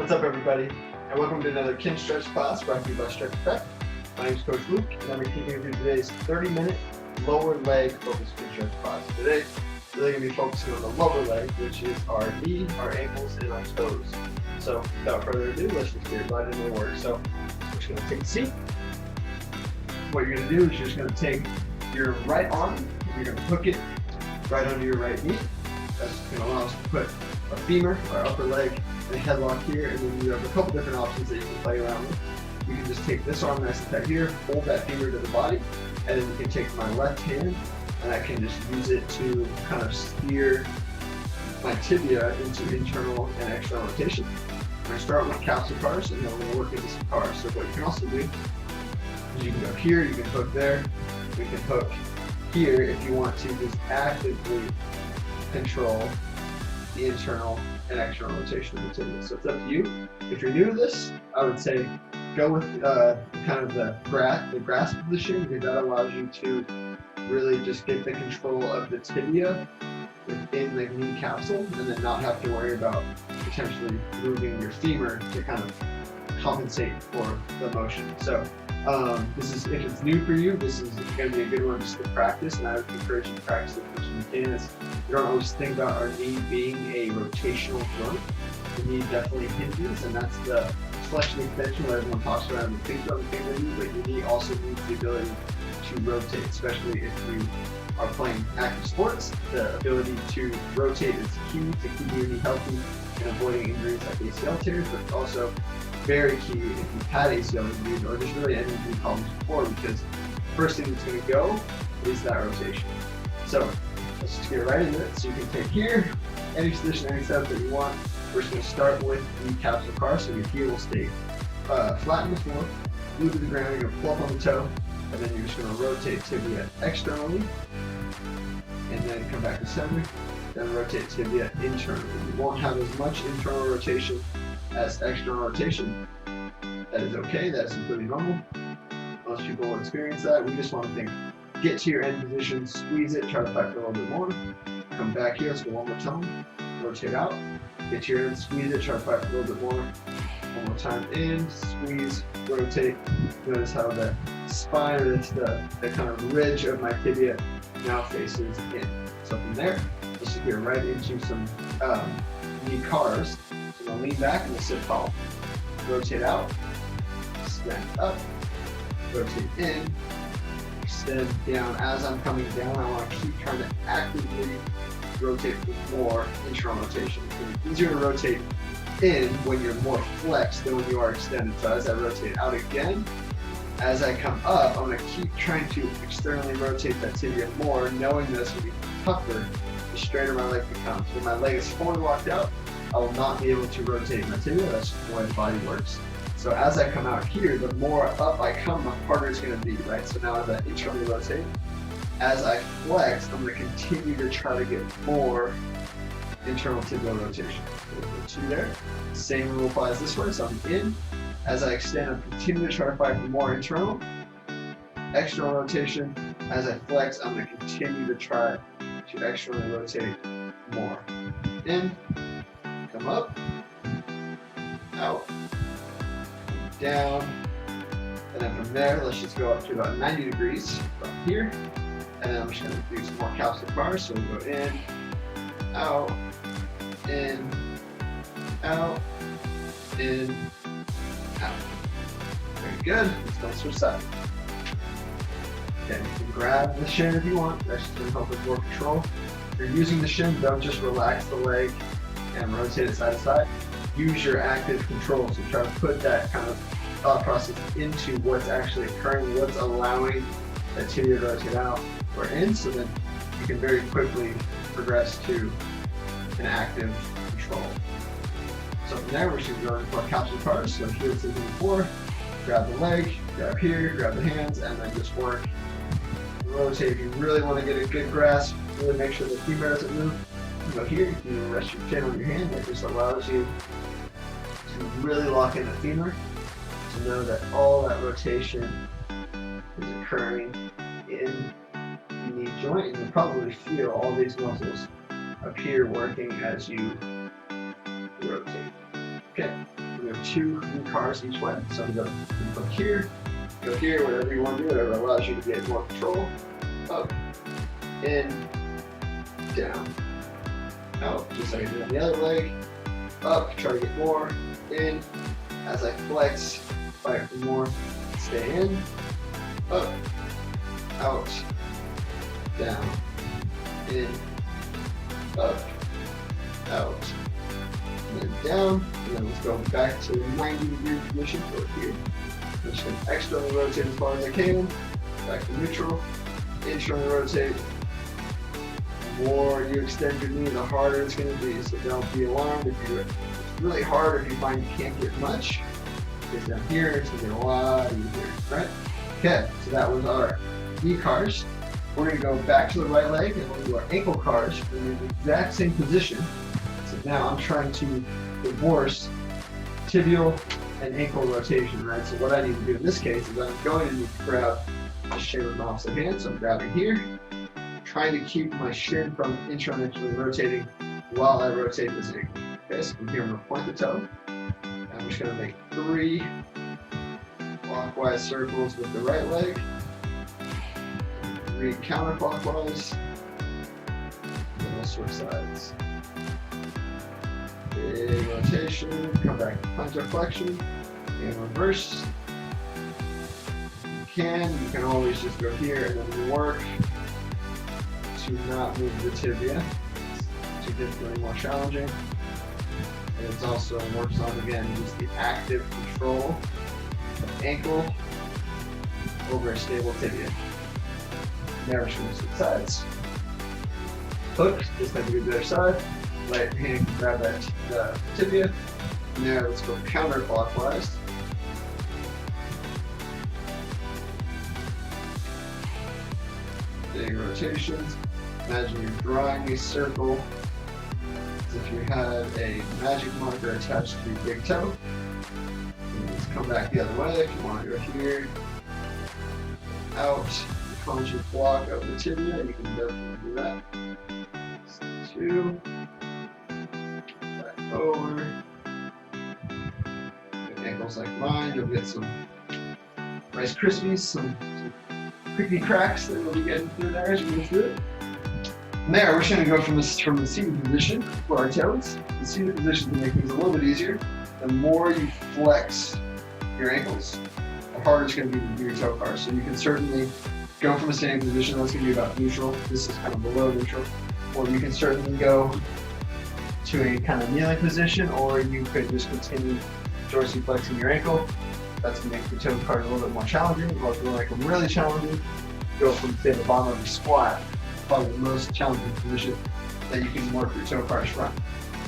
What's up, everybody, and welcome to another Kinstretch class brought to you by Stretch Effect. My name is Coach Luke, and I'm going to take you through today's 30-minute lower leg focused Kinstretch class. Today, we're really going to be focusing on the lower leg, which is our knee, our ankles, and our toes. So, without further ado, let's just get right into the work. So, we're just going to take a seat. What you're going to do is you're just going to take your right arm, and you're going to hook it right under your right knee. That's going to allow us to put our femur, our upper leg, and a headlock here, and then you have a couple different options that you can play around with. You can just take this arm nice and tight here, hold that femur to the body, and then you can take my left hand, and I can just use it to kind of steer my tibia into internal and external rotation. I'm going to start with capsule cars, and then we're going to work into some cars. So what you can also do is you can go here, you can hook there, we can hook here if you want to just actively control the internal and external rotation of the tibia. So it's up to you. If you're new to this, I would say go with kind of the grasp of the shin, because that allows you to really just get the control of the tibia within the knee capsule, and then not have to worry about potentially moving your femur to kind of compensate for the motion. So this is, if it's new for you, this is going to be a good one just to practice, and I would encourage you to practice it as much as you can. You don't always think about our knee being a rotational joint. The knee definitely hinges, and that's the flexion extension where everyone talks about and thinks about the knee, but your knee also needs the ability to rotate, especially if you are playing active sports. The ability to rotate is key to keeping your knee healthy and avoiding injuries like ACL tears, but it's also very key if you've had ACL injuries or just really any injury problems before, because the first thing that's going to go is that rotation. So let's just get right into it. So you can take here, any position, any setup that you want. We're just going to start with the capsule car, so your heel will stay flat on the floor, glue to the ground, you're going to pull up on the toe, and then you're just going to rotate tibia externally, and then come back to center, then rotate tibia internally. You won't have as much internal rotation as external rotation. That is okay, that is completely normal. Most people will experience that. We just want to think, get to your end position, squeeze it, try to fight for a little bit more. Come back here, let's go one more time. Rotate out, get to your end, squeeze it, try to fight for a little bit more. One more time, in, squeeze, rotate. Notice how the spine, or the kind of ridge of my tibia now faces in. So from there, let's just get right into some knee cars. So I'm going to lean back and we'll sit tall. Rotate out, stand up, rotate in, extend down. As I'm coming down, I want to keep trying to actively rotate with more internal rotation. It's easier to rotate in when you're more flexed than when you are extended. So as I rotate out again, as I come up, I'm going to keep trying to externally rotate that tibia more, knowing this will be tougher the straighter my leg becomes. When my leg is forward walked out, I will not be able to rotate my tibia. That's just the way the body works. So as I come out here, the more up I come, the harder it's going to be, right? So now as I internally rotate, as I flex, I'm going to continue to try to get more internal tibial rotation. So two there. Same rule applies this way. So I'm in. As I extend, I'm continuing to try to fight for more internal. External rotation. As I flex, I'm going to continue to try to externally rotate more. In. Come up. Out. Down. And then from there, let's just go up to about 90 degrees from here. And then I'm just going to do some more capsule bars. So we'll go in, out, in, out, in, out. Very good. Let's go switch sides. Okay, you can grab the shin if you want. That's just going to help with more control. If you're using the shin, don't just relax the leg and rotate it side to side. Use your active control. So try to put that kind of thought process into what's actually occurring, what's allowing that tibia to rotate out or in, so then you can very quickly progress to an active control. So from there, we're just going for our capsule cars. So here it's looking before, grab the leg, grab here, grab the hands, and then just work. Rotate. If you really want to get a good grasp, really make sure the femur doesn't move. You go here, you can rest your chin on your hand. That just allows you to really lock in the femur, to know that all that rotation is occurring in the knee joint, and you'll probably feel all these muscles up here working as you rotate. Okay, from 2 cars each way. So I'm going to go here, whatever you want to do, whatever allows you to get more control. Up, in, down, out, just like I did on the other leg. Up, try to get more, in, as I flex, fight for more, stay in, up, out, down, in, up, out, and then down, and then let's go back to 90-degree position over here. I'm just going to externally rotate as far as I can, back to neutral, internally rotate. The more you extend your knee, the harder it's going to be, so don't be alarmed if it's really hard or if you find you can't get much. Because down here, it's going to get a lot easier, right? Okay, so that was our knee cars. We're going to go back to the right leg and we're going to do our ankle cars. We're in the exact same position. So now I'm trying to divorce tibial and ankle rotation, right? So what I need to do in this case is I'm going to need to grab the shin with my opposite hand. So I'm grabbing here, trying to keep my shin from internally rotating while I rotate this ankle. Okay, so from here I'm going to point the toe. And I'm just going to make 3 clockwise circles with the right leg. 3 counterclockwise, and then we'll switch sides. Big rotation, come back to plantar flexion, and reverse. You can always just go here and then work to not move the tibia. It's significantly more challenging. And it's also works on, again, just the active control of ankle over a stable tibia. Now we're just going to switch sides. Hook, just like we did the other side. Right hand can grab that tibia. Now let's go counterclockwise. Big rotations. Imagine you're drawing a circle as if you had a magic marker attached to your big toe. And let's come back the other way if you want to go here. Out. Conscious block of the tibia, you can definitely do that. 2, back over. Good ankles like mine, you'll get some Rice Krispies, some creepy cracks that you'll be getting through there as we go through it. From there, we're just going to go from the seated position for our toes. The seated position to make things a little bit easier. The more you flex your ankles, the harder it's going to be to do your toe cars. So you can certainly go from a standing position, that's going to be about neutral. This is kind of below neutral. Or you can certainly go to a kind of kneeling position, or you could just continue dorsiflexing your ankle. That's going to make the toe cars a little bit more challenging. Or if you want to make them really challenging, go from, say, the bottom of your squat, probably the most challenging position that you can work your toe cars from.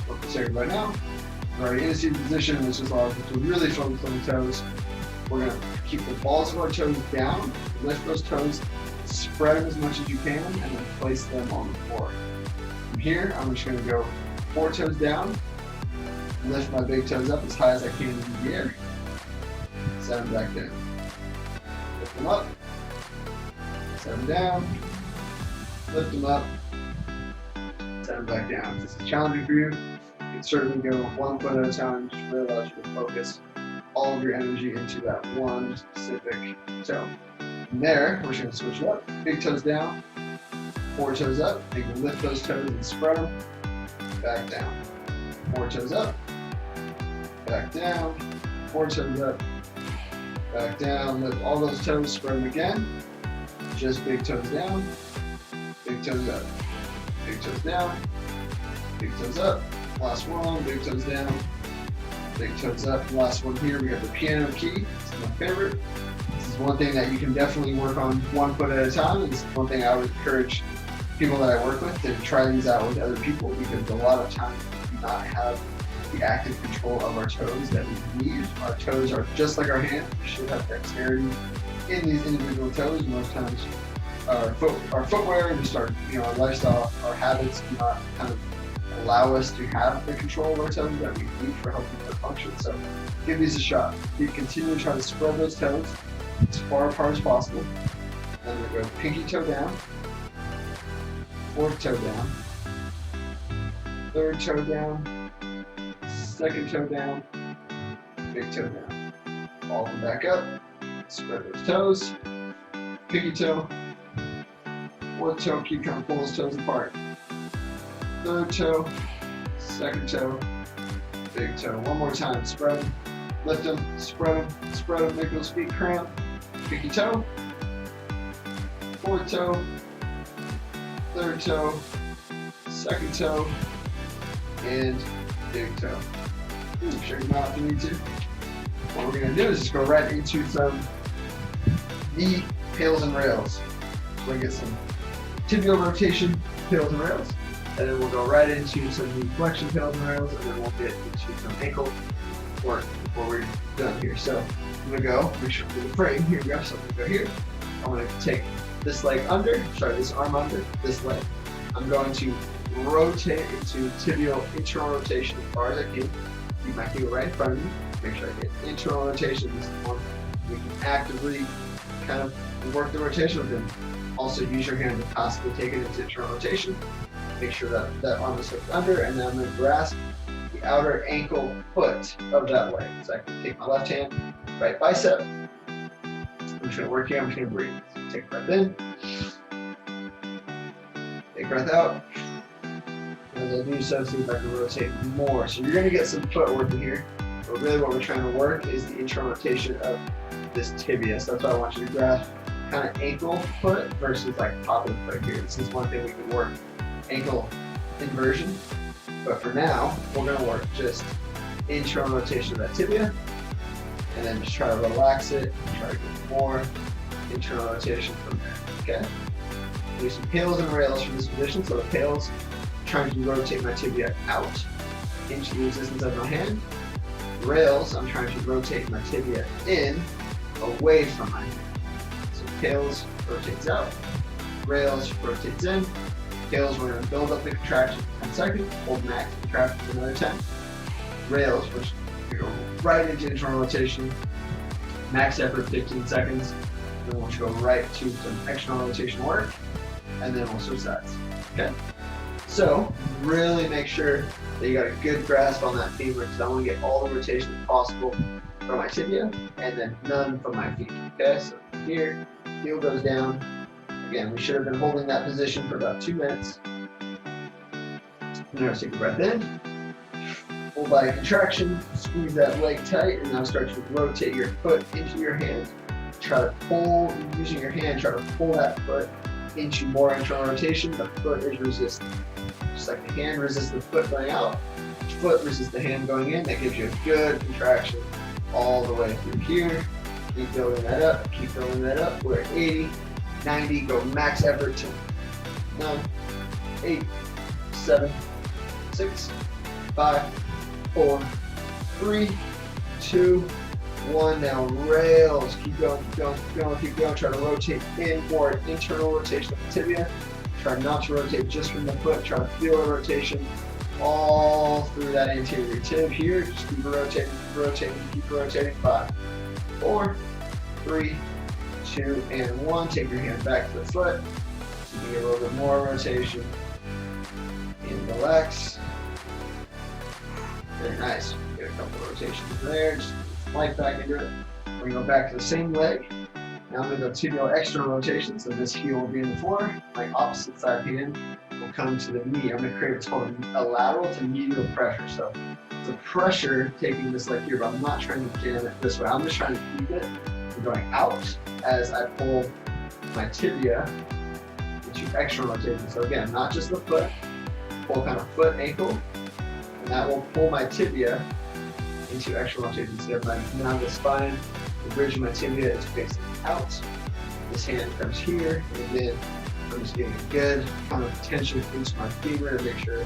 What we're saying right now, we're already in a seated position. This is all to really focus on the toes. We're going to keep the balls of our toes down, lift those toes, spread them as much as you can, and then place them on the floor. From here, I'm just going to go 4 toes down, lift my big toes up as high as I can in the air, set them back down. Lift them up, set them down, lift them up, set them back down. If this is challenging for you, you can certainly go 1 foot at a time, just really allows you to focus all of your energy into that one specific toe. From there, we're just going to switch it up. Big toes down, 4 toes up. You can lift those toes and spread them. Back down. 4 toes up. Back down. 4 toes up. Back down. Lift all those toes, spread them again. Just big toes down. Big toes up. Big toes down. Big toes up. Last one. Big toes down. Big toes up. Last one here, we got the piano key. This is my favorite. This is one thing that you can definitely work on 1 foot at a time. It's one thing I would encourage people that I work with to try these out with other people, because a lot of times we do not have the active control of our toes that we need. Our toes are just like our hands. We should have dexterity in these individual toes. Most times our footwear and just our lifestyle, our habits do not kind of allow us to have the control of our toes that we need for helping their function. So give these a shot. You continue to try to spread those toes as far apart as possible. Then we go pinky toe down, 4th toe down, 3rd toe down, 2nd toe down, big toe down. All them back up, spread those toes, pinky toe, fourth toe, keep trying to pull those toes apart. Third toe, second toe, big toe. One more time, spread them, lift them, spread them, make those feet cramp. Pinky toe, fourth toe, third toe, second toe, and big toe. Make sure you mount if you need to. What we're going to do is just go right into some knee pails and rails. So we're going to get some tibial rotation pails and rails, and then we'll go right into some knee flexion pails and rails, and then we'll get into some ankle work before we're done here. So I'm going to go, make sure for the frame, here we go, so I'm going to go here. I'm going to take this leg under, this arm under, this leg. I'm going to rotate into tibial internal rotation as far as I can. Keep my heel right in front of me. Make sure I get internal rotation. This is one we can actively kind of work the rotation with them. Also use your hand to possibly take it into internal rotation. Make sure that that arm is hooked under, and then I'm going to grasp the outer ankle foot of that leg. So I can take my left hand, right bicep. I'm just going to work here. I'm just going to breathe. So take a breath in. Take a breath out. As I do so, see if I can rotate more. So you're going to get some footwork in here. But really what we're trying to work is the internal rotation of this tibia. So that's why I want you to grasp kind of ankle foot versus like popping foot here. This is one thing we can work, ankle inversion. But for now, we're going to work just internal rotation of that tibia. And then just try to relax it. Try to get more internal rotation from there. Okay? Do some pails and rails from this position. So the pails, trying to rotate my tibia out into the resistance of my hand. Rails, I'm trying to rotate my tibia in, away from my hand. So pails rotates out, rails rotates in. Pails, we're going to build up the contraction for 10 seconds, hold max contraction for another 10. Rails, which we go right into internal rotation, max effort 15 seconds. Then we'll go right to some external rotation work, and then we'll switch sides. Okay? So really make sure that you got a good grasp on that femur, because I want to get all the rotation possible from my tibia and then none from my feet. Okay, so here, heel goes down. Again, we should have been holding that position for about 2 minutes. Now take a breath in, full body contraction, squeeze that leg tight, and now start to rotate your foot into your hand. Try to pull, using your hand, try to pull that foot into more internal rotation. The foot is resistant. Just like the hand resists the foot going out, the foot resists the hand going in. That gives you a good contraction all the way through here. Keep building that up, keep building that up. We're at 80, 90, go max effort to 9, 8, 7, 6, 5, 4, 3, 2, 1. Now rails, keep going, keep going, keep going, keep going. Try to rotate in more internal rotation of the tibia. Try not to rotate just from the foot. Try to feel the rotation all through that anterior tib here. Just keep rotating, keep rotating. 5, 4, 3, 2, and 1. Take your hand back to the foot. You can get a little bit more rotation. And relax. Very nice. Get a couple of rotations there. Just light back into it. We're going to go back to the same leg. Now I'm going to go tibial external rotation. So this heel will be in the floor. My opposite side hand will come to the knee. I'm going to create what's called a lateral to medial pressure. So it's a pressure taking this leg here, but I'm not trying to jam it this way. I'm just trying to keep it from going out as I pull my tibia into external rotation. So again, not just the foot, pull kind of foot, ankle, and that will pull my tibia into external rotation. So if I'm now the spine, the bridge of my tibia is facing out. This hand comes here, and then I'm just getting a good kind of tension into my femur to make sure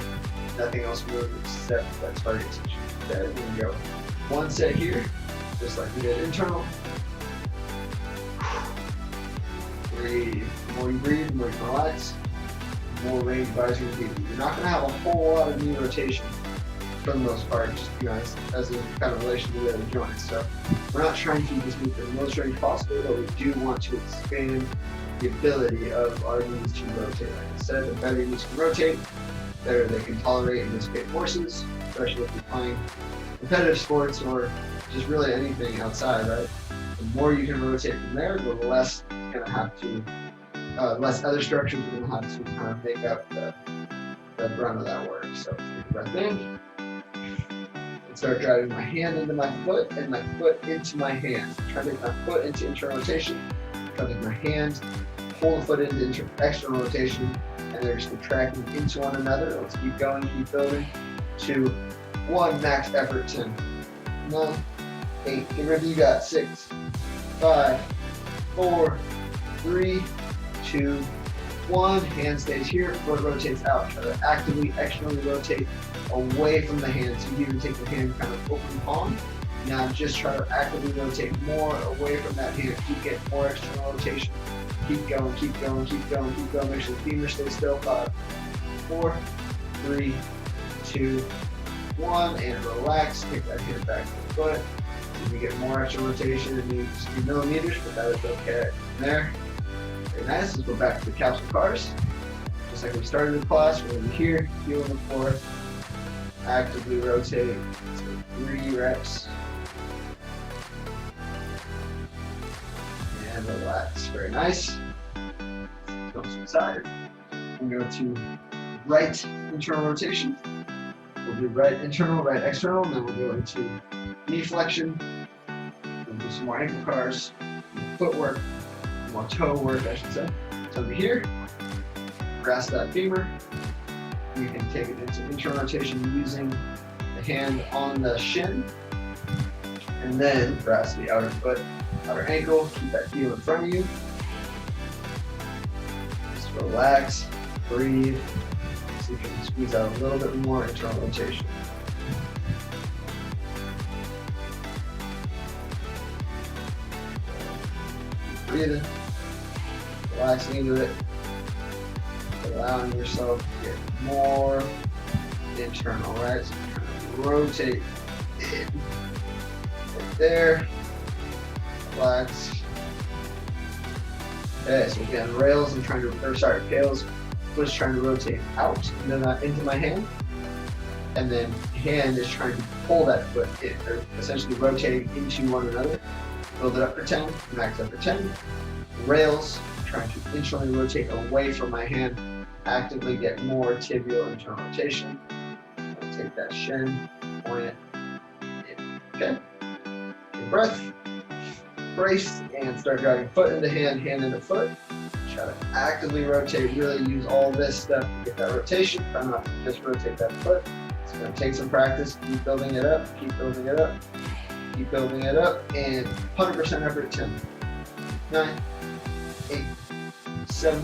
nothing else moves except that target tension. Okay, we go. One set here, just like we did internal. Breathe. The more you breathe, the more you can relax, the more range of advisory you need. You're not going to have a whole lot of knee rotation for the most part, just as a kind of relation to the other joints. So we're not trying to just make the most range possible, but we do want to expand the ability of our knees to rotate. Like I said, the better your knees can rotate, the better they can tolerate and dissipate forces, especially if you're playing competitive sports or just really anything outside, right? The more you can rotate from there, the less it's gonna have to, less other structures are gonna have to kind of make up the brunt of that work. So take a breath in and start driving my hand into my foot and my foot into my hand. Try to get my foot into internal rotation. Try to get my hand, pull the foot into external rotation, and they're just contracting into one another. Let's keep going, keep building. 2, 1, max effort, 10, 9, 8, get rid of you got 6, 5, 4, 3, 2, 1. Hand stays here, foot rotates out. Try to actively externally rotate away from the hand. So you even take the hand kind of open palm. Now just try to actively rotate more away from that hand. Keep getting more external rotation. Keep going, keep going, keep going, keep going. Make sure the femur stays still. 5, 4, 3, 2, 1, and relax. Take that hand back to the foot. So you get more extra rotation. It needs 2 millimeters, but that is okay. There. Very nice. Let's go back to the capsule cars. Just like we started the class, we're going to be here, heel on the floor, actively rotate. So 3 reps. And relax. Very nice. Go to the side. And go to right internal rotation. We'll do right internal, right external, and then we'll go into knee flexion. We'll do some more ankle cars, footwork, more toe work, I should say. So over here, grasp that femur. You can take it into internal rotation using the hand on the shin, and then grasp the outer foot, outer ankle. Keep that heel in front of you. Just relax, breathe. So you can squeeze out a little bit more internal rotation. Breathing, relaxing into it, allowing yourself to get more internal, right? So you're trying to rotate in, right there, relax. Okay, so again, rails, I'm trying to, or sorry, tails, foot's trying to rotate out and then into my hand, and then hand is trying to pull that foot in, or essentially rotating into one another. Build it up for 10, max up for 10. Rails, trying to internally rotate away from my hand, actively get more tibial internal rotation. I'll take that shin, point it in. Okay? Take a breath, brace, and start driving foot into hand, hand into foot. Try to actively rotate, really use all this stuff to get that rotation. Try not to just rotate that foot. It's going to take some practice. Keep building it up, keep building it up. Keep building it up, and 100% effort. 10, 9, 8, 7,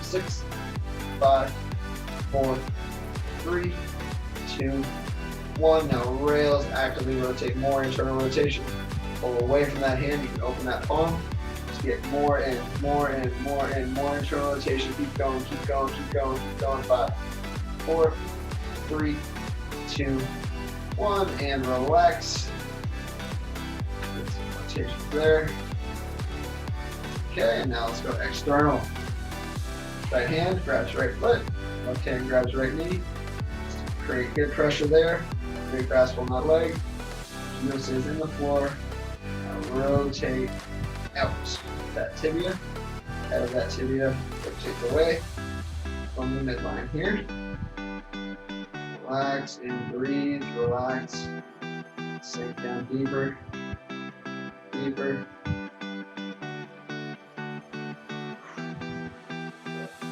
6, 5, 4, 3, 2, 1. Now rails, actively rotate more internal rotation. Pull away from that hand, you can open that palm. Just get more and more and more and more internal rotation. Keep going, keep going, keep going, keep going. 5, 4, 3, 2, 1, and relax. There. Okay, and now let's go external. Right hand grabs right foot, left hand grabs right knee. Create good pressure there. Great grasp on that leg. Heel stays in the floor. Now rotate out. That tibia, head of that tibia, rotate away from the midline here. Relax and breathe, relax. Sink down deeper. Deeper.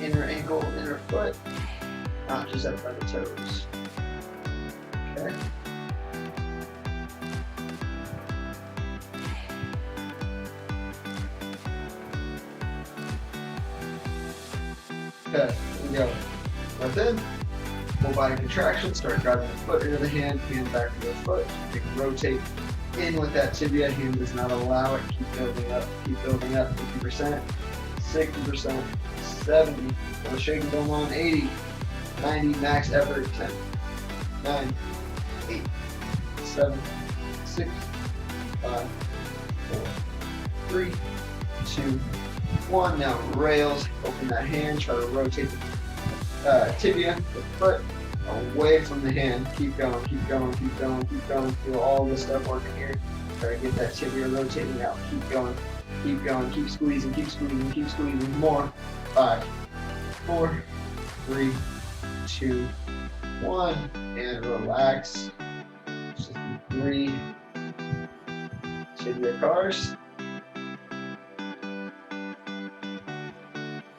Inner ankle, inner foot, not just up by the toes. Okay. Okay, here we go. Breath in, full body contraction, start driving the foot into the hand back into the foot. You can rotate in with that tibia, hand does not allow it. Keep building up, 50%, 60%, 70, no shaking going on, 80, 90, max effort, 10, 9, 8, 7, 6, 5, 4, 3, 2, 1. Now rails, open that hand, try to rotate the tibia, the foot, away from the hand. Keep going, keep going, keep going, keep going. Feel all this stuff working here. Try to get that tibia rotating out. Keep going, keep squeezing, keep squeezing, keep squeezing. More. 5, 4, 3, 2, 1. And relax. Just 3 tibia cars.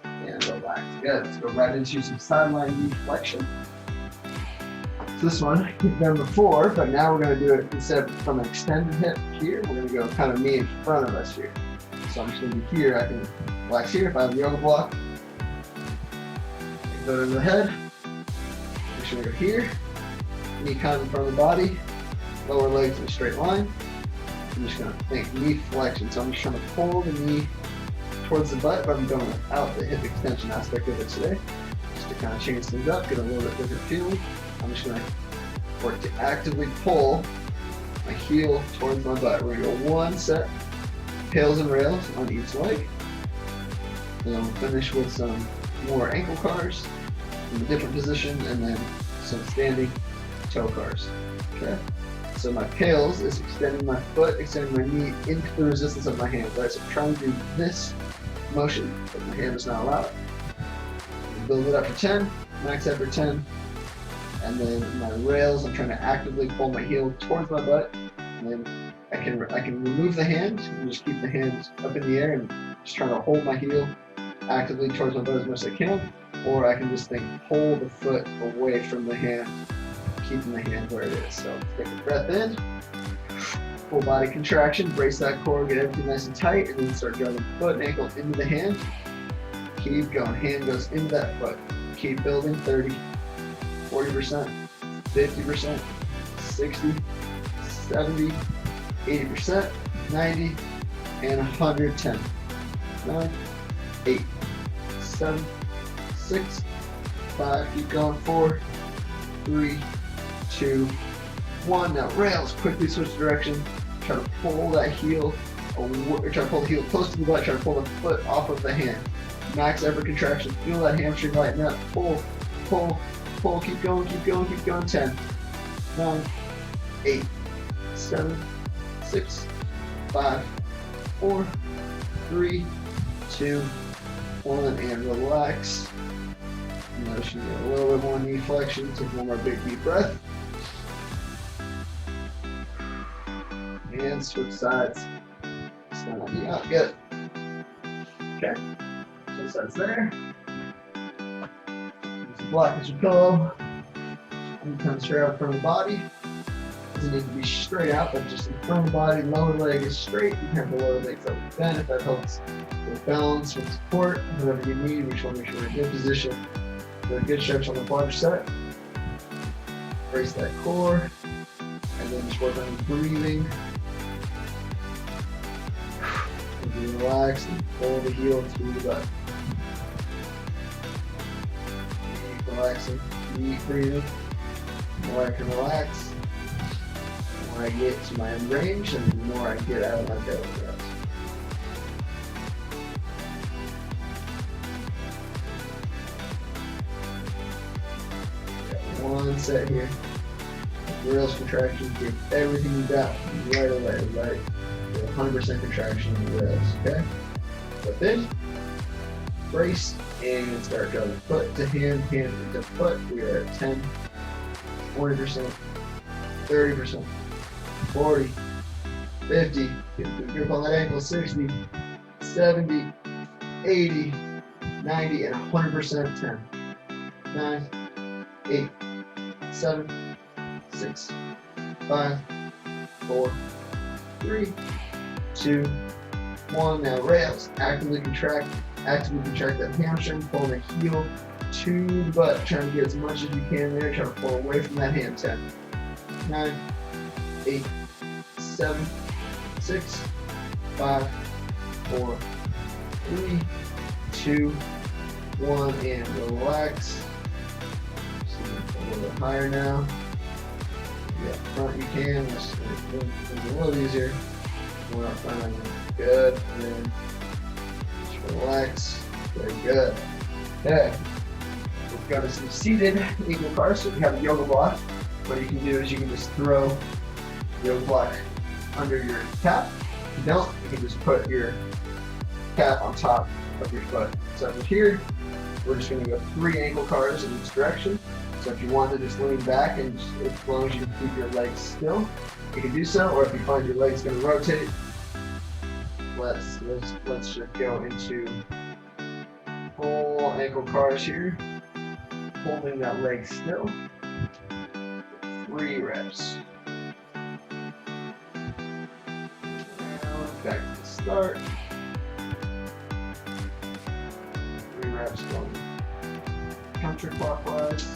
And relax. Good. Let's go right into some sideline knee flexion. So this one we've done before, but now we're going to do it instead of from an extended hip here, we're going to go kind of knee in front of us here. So I'm just going to be here. I can relax here if I have a yoga block. Go to the head. I'm just going to go here. Knee kind of in front of the body. Lower legs in a straight line. I'm just going to think knee flexion. So I'm just trying to pull the knee towards the butt, but I'm going out the hip extension aspect of it today. Just to kind of change things up, get a little bit different feeling. I'm just going to work to actively pull my heel towards my butt. We're going to go 1 set, tails and rails on each leg. And then we'll finish with some more ankle cars in a different position, and then some standing toe cars. Okay? So my tails is extending my foot, extending my knee into the resistance of my hand. Right? So I'm trying to do this motion, but my hand does not allow it. Build it up for 10, max out for 10. And then my rails, I'm trying to actively pull my heel towards my butt. And then I can remove the hand and just keep the hand up in the air and just trying to hold my heel actively towards my butt as much as I can. Or I can just pull the foot away from the hand, keeping the hand where it is. So take a breath in, full body contraction, brace that core, get everything nice and tight, and then start driving foot and ankle into the hand. Keep going, hand goes into that foot. Keep building, 30. 40%, 50%, 60, 70, 80%, 90, and 110. 9, 8, 7, 6, 5, keep going, 4, 3, 2, 1. Now rails, quickly switch direction. Try to pull that heel, or try to pull the heel close to the butt, try to pull the foot off of the hand. Max effort contraction, feel that hamstring lighten up, pull, pull, pull, keep going, keep going, keep going. 10, 9, 8, 7, 6, 5, 4, 3, 2, 1, and relax. Notice you get a little bit more knee flexion. Take one more big deep breath. And switch sides. Stand up, knee up, good. Okay, switch sides there. Block as your pillow. And come straight out in front of the body. Doesn't need to be straight out, but just in front of the body. Lower leg is straight. You can have the lower legs up and bent if that helps with balance, with support, whatever you need. We just want to make sure we're in a good position. Do a good stretch on the quadricep. Brace that core. And then just work on breathing. And you relax and pull the heel through the butt. Relaxing, deep breathing. The more I can relax, the more I get to my end range, and the more I get out of my belly thrust. Got one set here. Rails contraction, give everything you got right away, right? 100% contraction in the rails, okay? But then, brace, and start going foot to hand, hand to foot. We are at 10, 40%, 30%, 40, 50, get a grip on that ankle, 60, 70, 80, 90, and 100%, 10, 9, 8, 7, 6, 5, 4, 3, 2, 1. Now rails, actively contract that hamstring, pull the heel to the butt, trying to get as much as you can there, try to pull away from that hand. 10, 9, 8, 7, 6, 5, 4, 3, 2, 1, and relax. Just a little bit higher now. Yeah, front you can, just make it a little easier. More up front, good, and then relax. Very good. Okay. We're go to some seated ankle cars. So if you have a yoga block, what you can do is you can just throw the yoga block under your calf. If you don't, you can just put your calf on top of your foot. So from here, we're just going to go 3 ankle cars in each direction. So if you want to just lean back and just, as long as you keep your legs still, you can do so. Or if you find your legs going to rotate, let's just go into full ankle cars here, holding that leg still. 3 reps. Now back to the start. 3 reps going counterclockwise.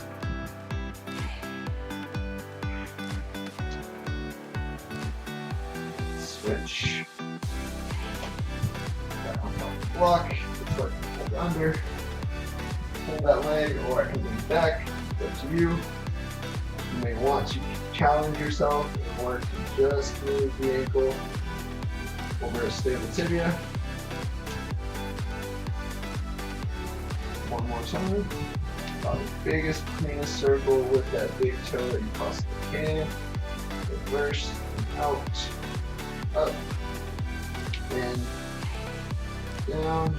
Switch. Back on top of the block. Foot hold under. Hold that leg, or I can lean back. It's up to you. You may want to challenge yourself in order to just move the ankle over a stable tibia. One more time. Draw the biggest, cleanest circle with that big toe that you possibly can. Reverse, out, up, in, down,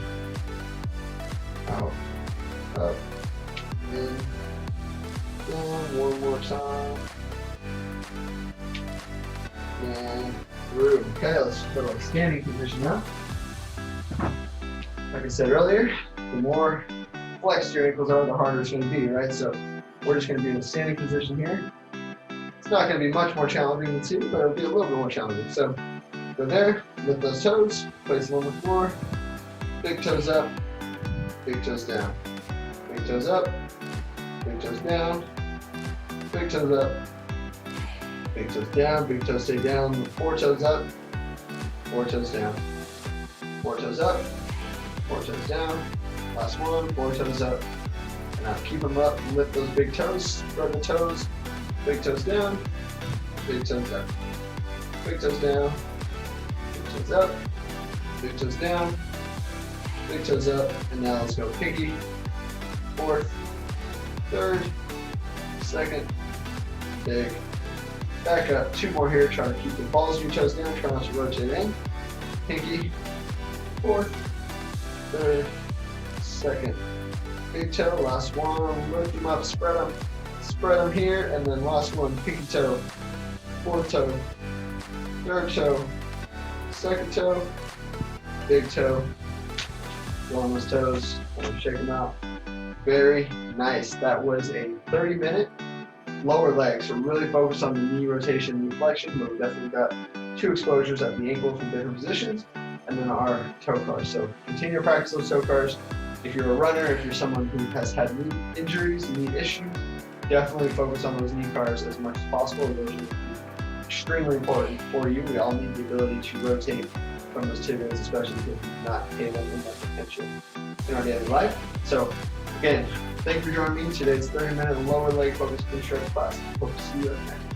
out, up, in, down. One more time. And through. Okay, let's go to a standing position now. Like I said earlier, the more flexed your ankles are, the harder it's going to be, right? So we're just going to be in a standing position here. It's not going to be much more challenging than 2, but it'll be a little bit more challenging. So go there, lift those toes, place them on the floor, big toes up, big toes down, big toes up, big toes down, big toes up, big toes down, big toes stay down, 4 toes up, 4 toes down, 4 toes up, 4 toes down, last one, 4 toes up, and now keep them up, lift those big toes, spread the toes, big toes down, big toes up, big toes down, big toes up, big toes down, big toes up, and now let's go pinky, 4th, 3rd, 2nd, big, back up, 2 more here, try to keep the balls of your toes down, try not to rotate in, pinky, 4th, 3rd, 2nd, big toe, last one, lift them up, spread them here, and then last one, pinky toe, 4th toe, 3rd toe, 2nd toe, big toe, go on those toes, and shake them out. Very nice. That was a 30-minute lower leg, so really focus on the knee rotation and knee flexion, but we definitely got 2 exposures at the ankle from different positions, and then our toe cars. So continue to practice those toe cars. If you're a runner, if you're someone who has had knee injuries, knee issues, definitely focus on those knee cars as much as possible. Those are extremely important for you. We all need the ability to rotate from those tibias, especially if you've not paid them enough attention in our daily life. So again, thank you for joining me in today's 30-minute lower leg focused Kinstretch class. Hope to see you next.